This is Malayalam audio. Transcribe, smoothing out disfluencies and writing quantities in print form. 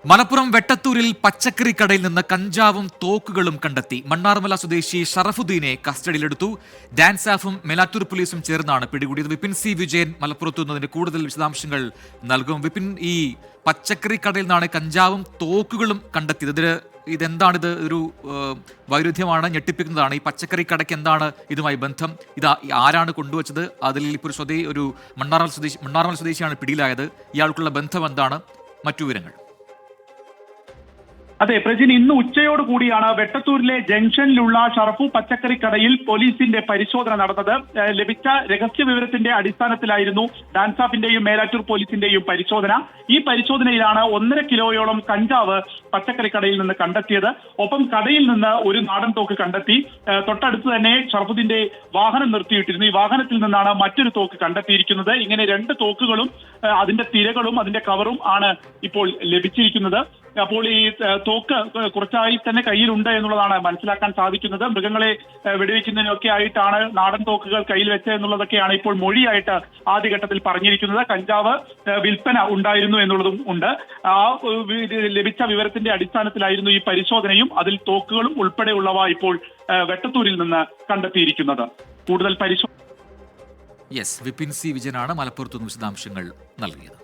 മലപ്പുറം വെട്ടത്തൂരിൽ പച്ചക്കറി കടയിൽ നിന്ന് കഞ്ചാവും തോക്കുകളും കണ്ടെത്തി. മണ്ണാർമല സ്വദേശി ഷറഫുദ്ദീനെ കസ്റ്റഡിയിലെടുത്തു. ഡാൻസാഫും മെലാറ്റൂർ പോലീസും ചേർന്നാണ് പിടികൂടിയത്. വിപിൻ സി വിജയൻ മലപ്പുറത്തു നിന്നതിന് കൂടുതൽ വിശദാംശങ്ങൾ നൽകും. വിപിൻ, ഈ പച്ചക്കറി കടയിൽ നിന്നാണ് കഞ്ചാവും തോക്കുകളും കണ്ടെത്തിയത്. ഇതെന്താണിത്? ഒരു വൈരുദ്ധ്യമാണ്, ഞെട്ടിപ്പിക്കുന്നതാണ്. ഈ പച്ചക്കറി കടയ്ക്ക് എന്താണ് ഇതുമായി ബന്ധം? ഇത് ആരാണ് കൊണ്ടുവച്ചത്? അതിൽ ഇപ്പോൾ ഒരു മണ്ണാർമല സ്വദേശിയാണ് പിടിയിലായത്. ഇയാൾക്കുള്ള ബന്ധം എന്താണ്? മറ്റു വിവരങ്ങൾ. അതെ പ്രജിൻ, ഇന്ന് ഉച്ചയോട് കൂടിയാണ് വെട്ടത്തൂരിലെ ജംഗ്ഷനിലുള്ള ഷറഫു പച്ചക്കറി കടയിൽ പോലീസിന്റെ പരിശോധന നടന്നത്. ലഭിച്ച രഹസ്യ വിവരത്തിന്റെ അടിസ്ഥാനത്തിലായിരുന്നു ഡാൻസാഫിന്റെയും മേലാറ്റൂർ പോലീസിന്റെയും പരിശോധന. ഈ പരിശോധനയിലാണ് 1.5 കിലോയോളം കഞ്ചാവ് പച്ചക്കറി കടയിൽ നിന്ന് കണ്ടെത്തിയത്. ഒപ്പം കടയിൽ നിന്ന് ഒരു നാടൻ തോക്ക് കണ്ടെത്തി. തൊട്ടടുത്ത് തന്നെ ഷറഫുദ്ദീന്റെ വാഹനം നിർത്തിയിട്ടിരുന്നു. ഈ വാഹനത്തിൽ നിന്നാണ് മറ്റൊരു തോക്ക് കണ്ടെത്തിയിരിക്കുന്നത്. ഇങ്ങനെ 2 തോക്കുകളും അതിന്റെ തിരകളും അതിന്റെ കവറും ആണ് ഇപ്പോൾ ലഭിച്ചിരിക്കുന്നത്. അപ്പോൾ ഈ തോക്ക് കുറച്ചായി തന്നെ കയ്യിലുണ്ട് എന്നുള്ളതാണ് മനസ്സിലാക്കാൻ സാധിക്കുന്നത്. മൃഗങ്ങളെ വെടിവെക്കുന്നതിനൊക്കെ ആയിട്ടാണ് നാടൻ തോക്കുകൾ കയ്യിൽ വെച്ചത് എന്നുള്ളതൊക്കെയാണ് ഇപ്പോൾ മൊഴിയായിട്ട് ആദ്യഘട്ടത്തിൽ പറഞ്ഞിരിക്കുന്നത്. കഞ്ചാവ് വിൽപ്പന ഉണ്ടായിരുന്നു എന്നുള്ളതും ഉണ്ട്. ആ ലഭിച്ച വിവരത്തിന്റെ അടിസ്ഥാനത്തിലായിരുന്നു ഈ പരിശോധനയും അതിൽ തോക്കുകളും ഉൾപ്പെടെയുള്ളവ ഇപ്പോൾ വെട്ടത്തൂരിൽ നിന്ന് കണ്ടെത്തിയിരിക്കുന്നത്. കൂടുതൽ പരിശോധന വിപിൻ സി വിജയനാണ് മലപ്പുറത്തുനിന്ന് വിശദാംശങ്ങൾ നൽകിയത്.